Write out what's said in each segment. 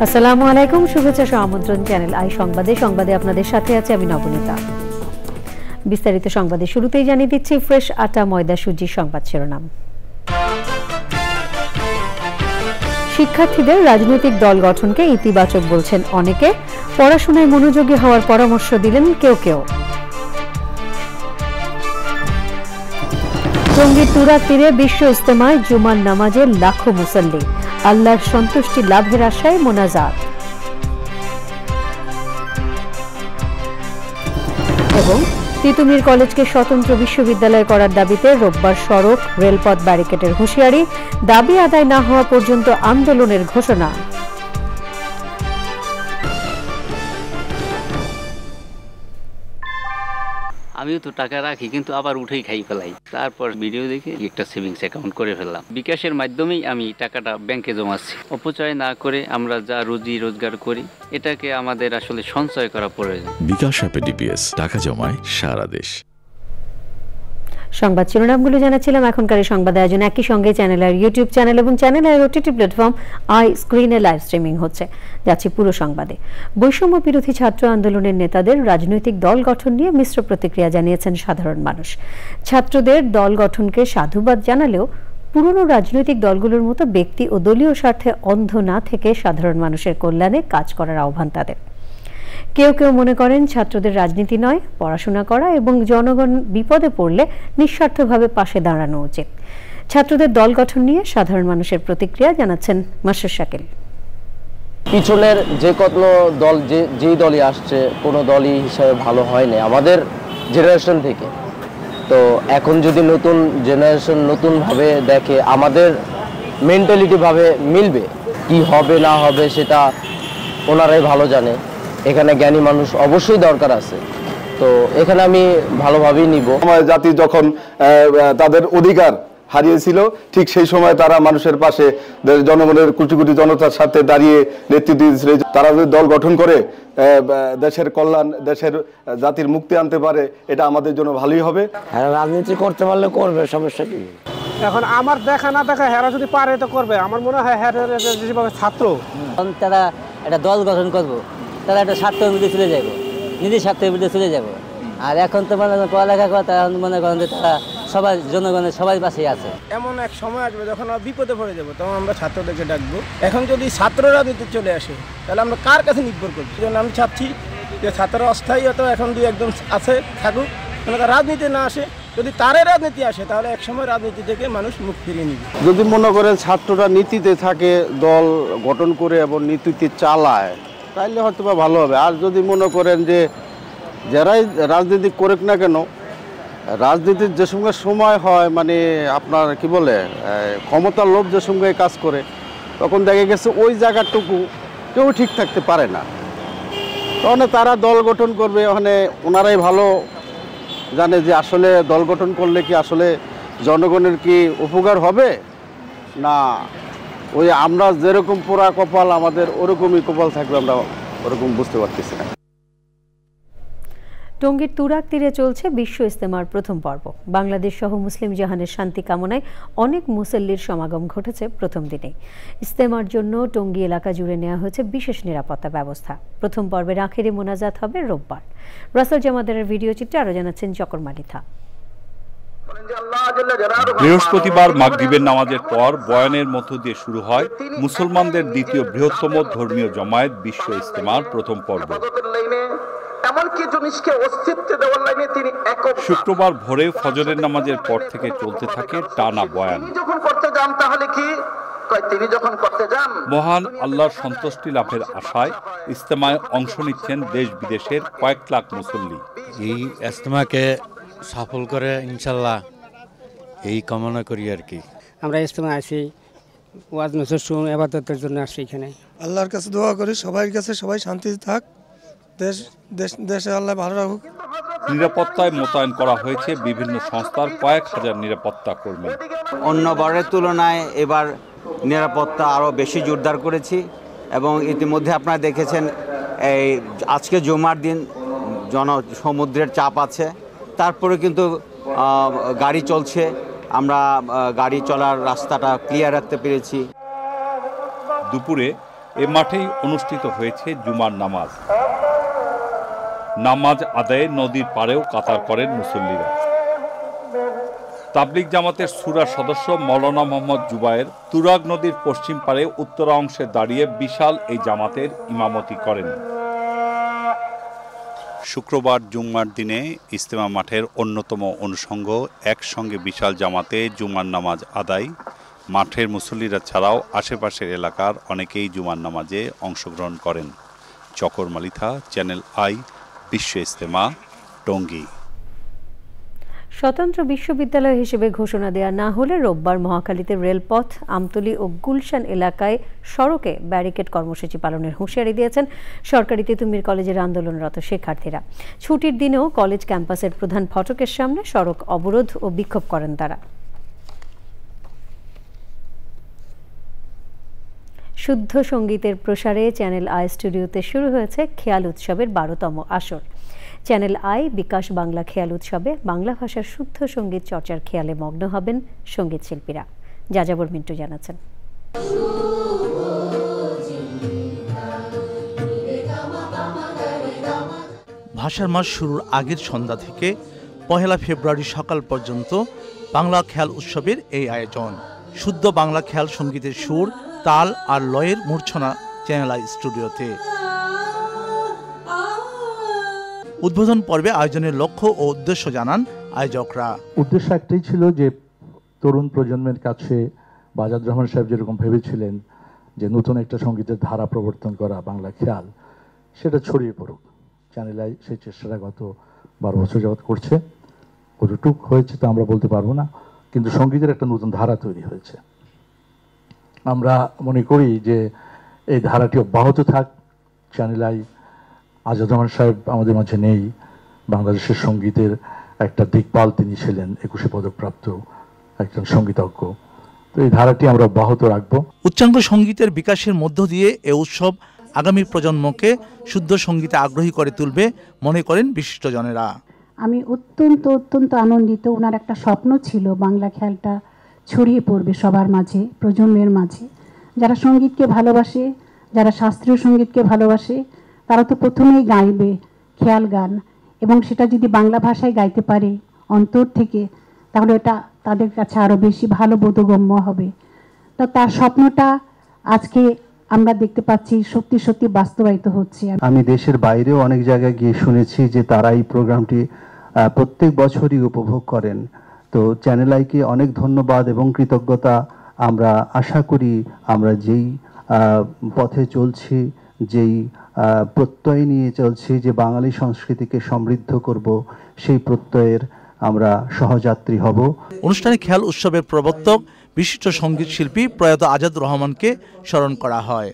আসসালামু আলাইকুম, শুভেচ্ছা সহ আমন্ত্রণ চ্যানেল আই সংবাদে আপনাদের সাথে আছে আমি নবনীতা। বিস্তারিত সংবাদের শুরুতেই জানিয়ে দিচ্ছি ফ্রেশ আটা ময়দা সুজির সংবাদ শিরোনাম। শিক্ষার্থীদের রাজনৈতিক দল গঠনকে ইতিবাচক বলছেন অনেকে, পড়াশোনায় মনোযোগী হওয়ার পরামর্শ দিলেন কেউ কেউ। টঙ্গীর তুরাগ তীরে বিশ্ব ইজতেমায় জুমার নামাজে লাখো মুসল্লি, আল্লাহর সন্তুষ্টি লাভের আশায় মোনাজাত। এবং তিতুমির কলেজকে স্বতন্ত্র বিশ্ববিদ্যালয় করার দাবিতে রোববার সড়ক রেলপথ ব্যারিকেডের হুঁশিয়ারি, দাবি আদায় না হওয়া পর্যন্ত আন্দোলনের ঘোষণা। আমিও তো টাকা রাখি, কিন্তু আবার উঠেই খাই ফেলাই। তারপর ভিডিও দেখে একটা সেভিংস অ্যাকাউন্ট করে ফেললাম। বিকাশের মাধ্যমেই আমি টাকাটা ব্যাংকে জমাচ্ছি। অপচয় না করে আমরা যা রুজি রোজগার করি, এটাকে আমাদের আসলে সঞ্চয় করা প্রয়োজন। বিকাশ অ্যাপে ডিপিএস, টাকা জমায় সারা দেশ। সংবাদ শিরোনামগুলো জানাচ্ছিলাম। এখনকার সংবাদ আয়োজন একই সঙ্গে চ্যানেলের ইউটিউব চ্যানেল এবং চ্যানেলের ওটিটি প্ল্যাটফর্ম আই স্ক্রিনে লাইভ স্ট্রিমিং হচ্ছে। যাচ্ছি পুরো সংবাদে। বৈষম্য বিরোধী ছাত্র আন্দোলনের নেতাদের রাজনৈতিক দল গঠন নিয়ে মিশ্র প্রতিক্রিয়া জানিয়েছেন সাধারণ মানুষ। ছাত্রদের দল গঠনকে সাধুবাদ জানালেও পুরনো রাজনৈতিক দলগুলোর মতো ব্যক্তি ও দলীয় স্বার্থে অন্ধ না থেকে সাধারণ মানুষের কল্যাণে কাজ করার আহ্বান তাদের। কেউ কেউ মনে করেন ছাত্রদের রাজনীতি নয়, পড়াশোনা করা এবং জনগণ বিপদে পড়লে নিঃস্বার্থভাবে পাশে দাঁড়ানো উচিত। ছাত্রদের দল গঠন নিয়ে সাধারণ মানুষের প্রতিক্রিয়া জানাচ্ছেন মাসুর শাকিল। পিছনের যে কত দল যেই দলই আসছে, কোনো দলই হিসাবে ভালো হয় না আমাদের জেনারেশন থেকে। তো এখন যদি নতুন জেনারেশন নতুনভাবে দেখে, আমাদের মেন্টালিটিভাবে মিলবে, কি হবে না হবে সেটা ওনারাই ভালো জানে। এখানে জ্ঞানী মানুষ অবশ্যই দরকার আছে, তো এখানে আমি ভালোভাবেই নিব। জাতি যখন তাদের অধিকার হারিয়েছিল, ঠিক সেই সময় তারা মানুষের পাশে, জনগণের কোটি কোটি জনতার সাথে দাঁড়িয়ে নেতৃত্ব দিয়েছিল। তারা যদি দল গঠন করে দেশের কল্যাণ, দেশের জাতির মুক্তি আনতে পারে, এটা আমাদের জন্য ভালোই হবে। হ্যাঁ, রাজনীতি করতে পারলে করবে, সমস্যা কি? এখন আমার দেখা না দেখা হেরা যদি পারে তো করবে। আমার মনে হয় যেভাবে ছাত্র তারা একটা দল গঠন করবো, তারা একটা স্বার্থের বিরুদ্ধে চলে যাবো, নিজের স্বার্থের বিরুদ্ধে চলে যাবো। আর এখন তো মানে পড়ালেখা করে তারা মনে করেন যে তারা সবাই জনগণের সবাই পাশেই আছে। এমন এক সময় আসবে যখন আমরা বিপদে পড়ে যাবো, তখন আমরা ছাত্রদেরকে ডাকবো। এখন যদি ছাত্ররা যদি চলে আসে, তাহলে আমরা কার কাছে নির্ভর করবো? এই জন্য আমি চাচ্ছি যে ছাত্ররা অস্থায়ী হয়তো এখন দুই একদম আছে থাকুক, রাজনীতি না আসে। যদি তারে রাজনীতি আসে, তাহলে একসময় রাজনীতি থেকে মানুষ মুখ ফিরিয়ে নিবে। যদি মনে করেন ছাত্ররা নীতিতে থাকে, দল গঠন করে এবং নীতিতে চালায়, তাইলে হয়তো বা ভালো হবে। আর যদি মনে করেন যে যারাই রাজনীতি করুক না কেন, রাজনীতির যে সঙ্গে সময় হয়, মানে আপনার কি বলে ক্ষমতার লোভ যে সঙ্গে কাজ করে, তখন দেখা গেছে ওই জায়গাটুকু কেউ ঠিক থাকতে পারে না। তখন তারা দল গঠন করবে, ওখানে ওনারাই ভালো জানে যে আসলে দল গঠন করলে কি আসলে জনগণের কি উপকার হবে, না ওই আমরা যেরকম পোড়া কপাল আমাদের ওরকমই কপাল থাকবে, আমরা ওরকম বুঝতে পারতেছি না। টঙ্গীর তুরাগ তীরে চলছে বিশ্ব ইজতেমার প্রথম পর্ব। বাংলাদেশ সহ মুসলিম জাহানের শান্তি কামনায় অনেক মুসল্লির সমাগম ঘটেছে প্রথম দিনেই। ইজতেমার জন্য টঙ্গী এলাকা জুড়ে নেওয়া হয়েছে বিশেষ নিরাপত্তা ব্যবস্থা। প্রথম পর্বের আখেরি মোনাজাত হবে রোববার। রাসেল জামাদারের ভিডিও চিত্রে আরো জানাচ্ছেন চকর মালিথা। বৃহস্পতিবার মাগরিবের নামাজের পর বয়ানের মধ্য দিয়ে শুরু হয় মুসলমানদের দ্বিতীয় বৃহত্তম ধর্মীয় জমায়েত বিশ্ব ইজতেমার প্রথম পর্ব। শুক্রবার ভোরে ফজরের নামাজের পর থেকে চলতে থাকে টানা বয়ান। মহান আল্লাহর সন্তুষ্টি লাভের আশায় ইজতেমায় অংশ নিচ্ছেন দেশ বিদেশের কয়েক লাখ মুসল্লি। এই ইজতেমাকে সফল করে ইনশাল্লাহ এই কামনা করি আর কি। আমরা ইজতেমা আসি, ওয়াজ নসিহত শুনি, ইবাদতের জন্য আসি। এখানে আল্লাহর কাছে দোয়া করি সবার কাছে, সবাই শান্তিতে থাক, দেশে আল্লাহ ভালো রাখুক। নিরাপত্তায় মোতায়েন করা হয়েছে বিভিন্ন সংস্থার কয়েক হাজার নিরাপত্তা কর্মী। অন্য বারের তুলনায় এবার নিরাপত্তা আরও বেশি জোরদার করেছি এবং ইতিমধ্যে আপনারা দেখেছেন এই আজকে জুমার দিন সমুদ্রের চাপ আছে, তারপরে কিন্তু গাড়ি চলছে, আমরা গাড়ি চলার রাস্তাটা ক্লিয়ার রাখতে পেরেছি। দুপুরে এ মাঠেই অনুষ্ঠিত হয়েছে জুমার নামাজ। নামাজ আদায়ে নদীর পাড়েও কাতার করেন মুসল্লিরা। তাবলিগ জামাতের সুরা সদস্য মৌলানা মোহাম্মদ জুবায়ের তুরাগ নদীর পশ্চিম পাড়ে উত্তরা অংশে দাঁড়িয়ে বিশাল এই জামাতের ইমামতি করেন। শুক্রবার জুম্মার দিনে ইজতেমা মাঠের অন্যতম অনুষঙ্গ একসঙ্গে বিশাল জামাতে জুমার নামাজ আদায়। মাঠের মুসল্লিরা ছাড়াও আশেপাশের এলাকার অনেকেই জুমার নামাজে অংশগ্রহণ করেন। চকর মালিথা, চ্যানেল আই, বিশ্ব ইজতেমা, টঙ্গী। স্বতন্ত্র বিশ্ববিদ্যালয় হিসেবে ঘোষণা দেওয়া না হলে রোববার মহাখালীতে রেলপথ, আমতলী ও গুলশান এলাকায় সড়কে ব্যারিকেড কর্মসূচি পালনের হুঁশিয়ারি দিয়েছেন সরকারি তিতুমির কলেজের আন্দোলনরত শিক্ষার্থীরা। ছুটির দিনেও কলেজ ক্যাম্পাসের প্রধান ফটকের সামনে সড়ক অবরোধ ও বিক্ষোভ করেন তারা। শুদ্ধ সঙ্গীতের প্রসারে চ্যানেল আই স্টুডিওতে শুরু হয়েছে খেয়াল উৎসবের 12তম আসর। চ্যানেল আই বিকাশ বাংলা খেয়াল উৎসবে বাংলা ভাষার শুদ্ধ সঙ্গীত চর্চার খেয়ালে মগ্ন হবেন সঙ্গীত শিল্পীরা। যাযাবর মিন্টু জানাচ্ছেন। ভাষার মাস শুরুর আগের সন্ধ্যা থেকে 1 ফেব্রুয়ারি সকাল পর্যন্ত বাংলা খেয়াল উৎসবের এই আয়োজন। শুদ্ধ বাংলা খেয়াল সঙ্গীতের সুর, তাল আর লয়ের মূর্ছনা চ্যানেল আই স্টুডিওতে। উদ্বোধন পর্বে আয়োজনের লক্ষ্য ও উদ্দেশ্য জানান আয়োজকরা। উদ্দেশ্য একটাই ছিল যে তরুণ প্রজন্মের কাছে বাজাদ রহমান সাহেব যেরকম ভেবেছিলেন যে নতুন একটা সঙ্গীতের ধারা প্রবর্তন করা বাংলা খেয়াল, সেটা ছড়িয়ে পড়ুক। চ্যানেল আই সেই চেষ্টাটা গত 12 বছর যাবৎ করছে। কতটুক হয়েছে তা আমরা বলতে পারবো না, কিন্তু সঙ্গীতের একটা নতুন ধারা তৈরি হয়েছে। আমরা মনে করি যে এই ধারাটি অব্যাহত থাক। চ্যানেল আই, আজাদ রহমান সাহেব আমাদের মাঝে নেই, বাংলাদেশের সঙ্গীতের একটা দিকপাল তিনি ছিলেন, 21 পদকপ্রাপ্ত একজন সঙ্গীতজ্ঞ। তো এই ধারাটি আমরা অব্যাহত রাখবো। উচ্চাঙ্গ সঙ্গীতের বিকাশের মধ্য দিয়ে এ উৎসব আগামী প্রজন্মকে শুদ্ধ সঙ্গীতে আগ্রহী করে তুলবে মনে করেন বিশিষ্টজনেরা। আমি অত্যন্ত আনন্দিত। ওনার একটা স্বপ্ন ছিল বাংলা খেয়ালটা ছড়িয়ে পড়বে সবার মাঝে, প্রজন্মের মাঝে। যারা সঙ্গীতকে ভালোবাসে, যারা শাস্ত্রীয় সঙ্গীতকে ভালোবাসে, তারা তো প্রথমেই গাইবে খেয়াল গান, এবং সেটা যদি বাংলা ভাষায় গাইতে পারে অন্তর থেকে, তাহলে এটা তাদের কাছে আরও বেশি ভালো বোধগম্য হবে। তো তার স্বপ্নটা আজকে আমরা দেখতে পাচ্ছি সত্যি বাস্তবায়িত হচ্ছে। আমি দেশের বাইরেও অনেক জায়গায় গিয়ে শুনেছি যে তারা এই প্রোগ্রামটি প্রত্যেক বছরই উপভোগ করেন। তো চ্যানেল আইকে অনেক ধন্যবাদ এবং কৃতজ্ঞতা। আমরা আশা করি আমরা যেই পথে চলছি, যেই প্রত্যয় নিয়ে চলছি যে বাঙালি সংস্কৃতিকে সমৃদ্ধ করব, সেই প্রত্যয়ের আমরা সহযাত্রী হব। অনুষ্ঠানে খেয়াল উৎসবের প্রবর্তক বিশিষ্ট সঙ্গীত শিল্পী প্রয়াত আজাদ রহমানকে স্মরণ করা হয়।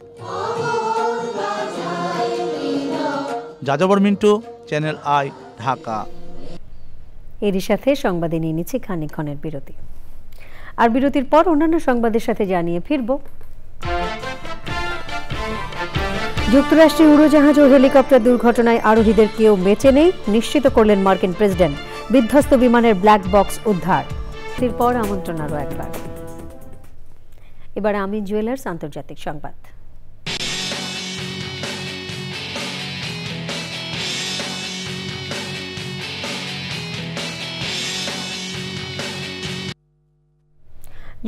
যাযাবর মিন্টু, চ্যানেল আই, ঢাকা। এরই সাথে সংবাদে নিয়ে নিচ্ছি খানিকক্ষণের বিরতি। আর বিরতির পর অন্যান্য সংবাদের সাথে জানিয়ে ফিরব। যুক্তরাষ্ট্রে উড়োজাহাজ ও হেলিকপ্টার দুর্ঘটনায় আরোহীদের কেউ বেঁচে নেই, নিশ্চিত করলেন মার্কিন প্রেসিডেন্ট। বিধ্বস্ত বিমানের ব্ল্যাক বক্স উদ্ধার। এরপর আমন্ত্রণ আরও একবার। এবার আমিন জুয়েলার্স আন্তর্জাতিক সংবাদ।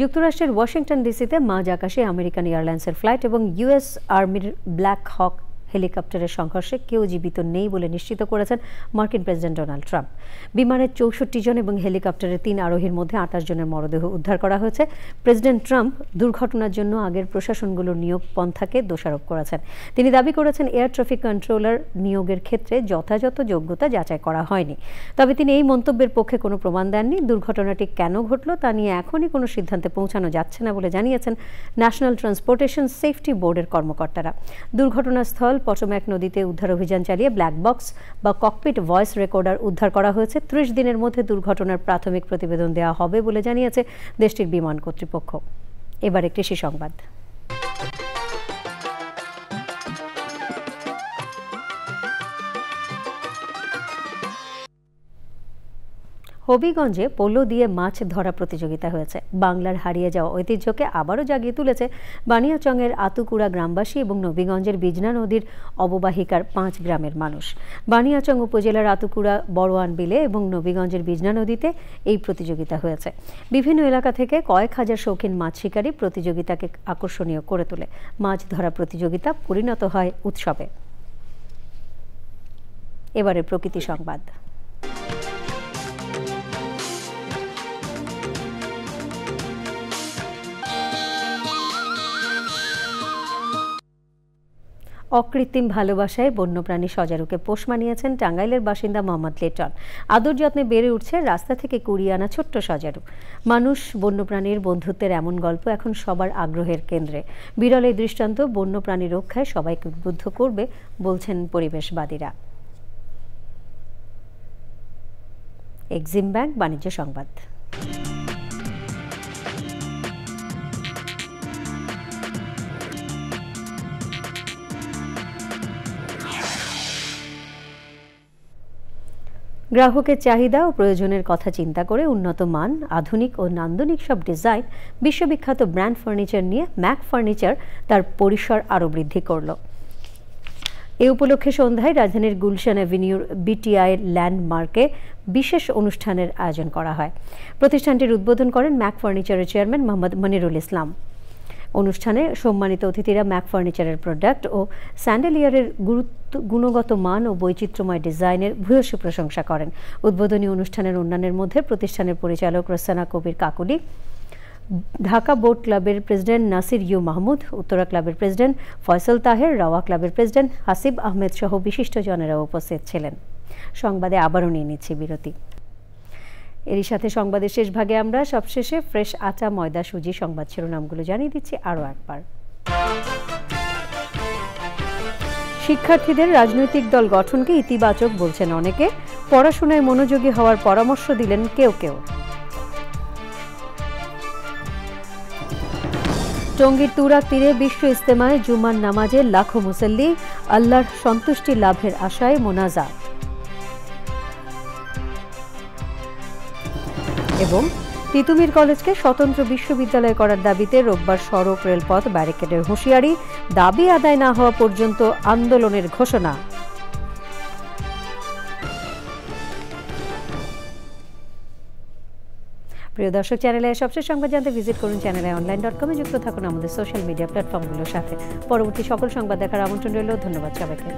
যুক্তরাষ্ট্রের ওয়াশিংটন ডিসিতে মাঝ আকাশে আমেরিকান এয়ারলাইন্সের ফ্লাইট এবং ইউএস আর্মির ব্ল্যাক হক হেলিকপ্টারের সংঘর্ষে কেউ জীবিত নেই বলে নিশ্চিত করেছেন মার্কিন প্রেসিডেন্ট ডোনাল্ড ট্রাম্প। বিমানের 64 জন এবং হেলিকপ্টারের 3 আরোহীর মধ্যে 28 জনের মরদেহ উদ্ধার করা হয়েছে। প্রেসিডেন্ট ট্রাম্প দুর্ঘটনার জন্য আগের প্রশাসনগুলোর নিয়োগ পন্থাকে দোষারোপ করেছেন। তিনি দাবি করেছেন এয়ার ট্রাফিক কন্ট্রোলার নিয়োগের ক্ষেত্রে যথাযথ যোগ্যতা যাচাই করা হয়নি। তবে তিনি এই মন্তব্যের পক্ষে কোনো প্রমাণ দেননি। দুর্ঘটনাটি কেন ঘটল তা নিয়ে এখনই কোনো সিদ্ধান্তে পৌঁছানো যাচ্ছে না বলে জানিয়েছেন ন্যাশনাল ট্রান্সপোর্টেশন সেফটি বোর্ডের কর্মকর্তারা। দুর্ঘটনাস্থল পটোম্যাক নদীতে উদ্ধার অভিযান চালিয়ে ব্ল্যাক বক্স বা ককপিট ভয়েস রেকর্ডার উদ্ধার করা হয়েছে। 30 দিনের মধ্যে দুর্ঘটনার প্রাথমিক প্রতিবেদন দেওয়া হবে বলে জানিয়েছে দেশটির বিমান কর্তৃপক্ষ। এবারে কৃষি সংবাদ। হবিগঞ্জে পোলো দিয়ে মাছ ধরা প্রতিযোগিতা হয়েছে। বাংলার হারিয়ে যাওয়া ঐতিহ্যকে আবারও জাগিয়ে তুলেছে বানিয়াচংয়ের আতুকুড়া গ্রামবাসী এবং নবীগঞ্জের বিজনা নদীর অববাহিকার 5 গ্রামের মানুষ। বানিয়াচং উপজেলার আতুকুড়া বড়োয়ান বিলে এবং নবীগঞ্জের বিজনা নদীতে এই প্রতিযোগিতা হয়েছে। বিভিন্ন এলাকা থেকে কয়েক হাজার শৌখিন মাছ শিকারী প্রতিযোগিতাকে আকর্ষণীয় করে তোলে। মাছ ধরা প্রতিযোগিতা পরিণত হয় উৎসবে। এবারে প্রকৃতি সংবাদ। অকৃত্রিম ভালোবাসায় বন্যপ্রাণী সজারুকে পোষ মানিয়েছেন টাঙ্গাইলের বাসিন্দা মোহাম্মদ লিটন। আদর যত্নে বেড়ে উঠছে রাস্তা থেকে কুড়িয়ে আনা ছোট্ট সজারু। মানুষ বন্যপ্রাণীর বন্ধুত্বের এমন গল্প এখন সবার আগ্রহের কেন্দ্রে। বিরল এই দৃষ্টান্ত বন্যপ্রাণী রক্ষায় সবাইকে উদ্বুদ্ধ করবে বলছেন পরিবেশবাদীরা। এক্সিম ব্যাংক বাণিজ্য সংবাদ। গ্রাহকের চাহিদা ও প্রয়োজনের কথা চিন্তা করে উন্নত মান, আধুনিক ও নান্দনিক সব ডিজাইন, বিশ্ববিখ্যাত ব্র্যান্ড ফার্নিচার নিয়ে ম্যাক ফার্নিচার তার পরিসর আরও বৃদ্ধি করল। এ উপলক্ষে সন্ধ্যায় রাজধানীর গুলশান অ্যাভিনিউর বিটিআই ল্যান্ডমার্কে বিশেষ অনুষ্ঠানের আয়োজন করা হয়। প্রতিষ্ঠানটির উদ্বোধন করেন ম্যাক ফার্নিচারের চেয়ারম্যান মোহাম্মদ মনিরুল ইসলাম। অনুষ্ঠানে সম্মানিত অতিথিরা ম্যাক ফার্নিচারের প্রোডাক্ট ও স্যান্ডেলিয়ারের গুণগত মান ও বৈচিত্র্যময় ডিজাইনের ভূয়সী প্রশংসা করেন। উদ্বোধনী অনুষ্ঠানের অন্যান্যের মধ্যে প্রতিষ্ঠানের পরিচালক রোসানা কবির কাকুলি, ঢাকা বোট ক্লাবের প্রেসিডেন্ট নাসির ইউ মাহমুদ, উত্তরা ক্লাবের প্রেসিডেন্ট ফয়সাল তাহের, রাওয়া ক্লাবের প্রেসিডেন্ট হাসিব আহমেদ সহ বিশিষ্টজনেরা উপস্থিত ছিলেন। সংবাদে আবারও নিয়ে নিচ্ছি বিরতি। এরই সাথে সংবাদের শেষ ভাগে আমরা সবশেষে ফ্রেশ আটা, ময়দা, সুজি সংবাদ শিরোনামগুলো জানিয়ে দিচ্ছি আরও একবার। শিক্ষার্থীদের রাজনৈতিক দল গঠনকে ইতিবাচক বলছেন অনেকে, পড়াশোনায় মনোযোগী হওয়ার পরামর্শ দিলেন কেউ কেউ। টঙ্গীর তুরাগ তীরে বিশ্ব ইজতেমায় জুমার নামাজে লাখো মুসল্লি, আল্লাহর সন্তুষ্টি লাভের আশায় মোনাজাত। এবং তিতুমির কলেজকে স্বতন্ত্র বিশ্ববিদ্যালয় করার দাবিতে রোববার সড়ক, রেলপথ, ব্যারিকেডের হুঁশিয়ারি, দাবি আদায় না হওয়া পর্যন্ত আন্দোলনের ঘোষণা। প্রিয় দর্শক, চ্যানেলে সবশেষ সংবাদ জানতে ভিজিট করুন channelionline.com এ। যুক্ত থাকুন আমাদের সোশ্যাল মিডিয়া প্ল্যাটফর্মগুলোর সাথে। পরবর্তী সকল সংবাদ দেখার আমন্ত্রণ রইল। ধন্যবাদ সবাইকে।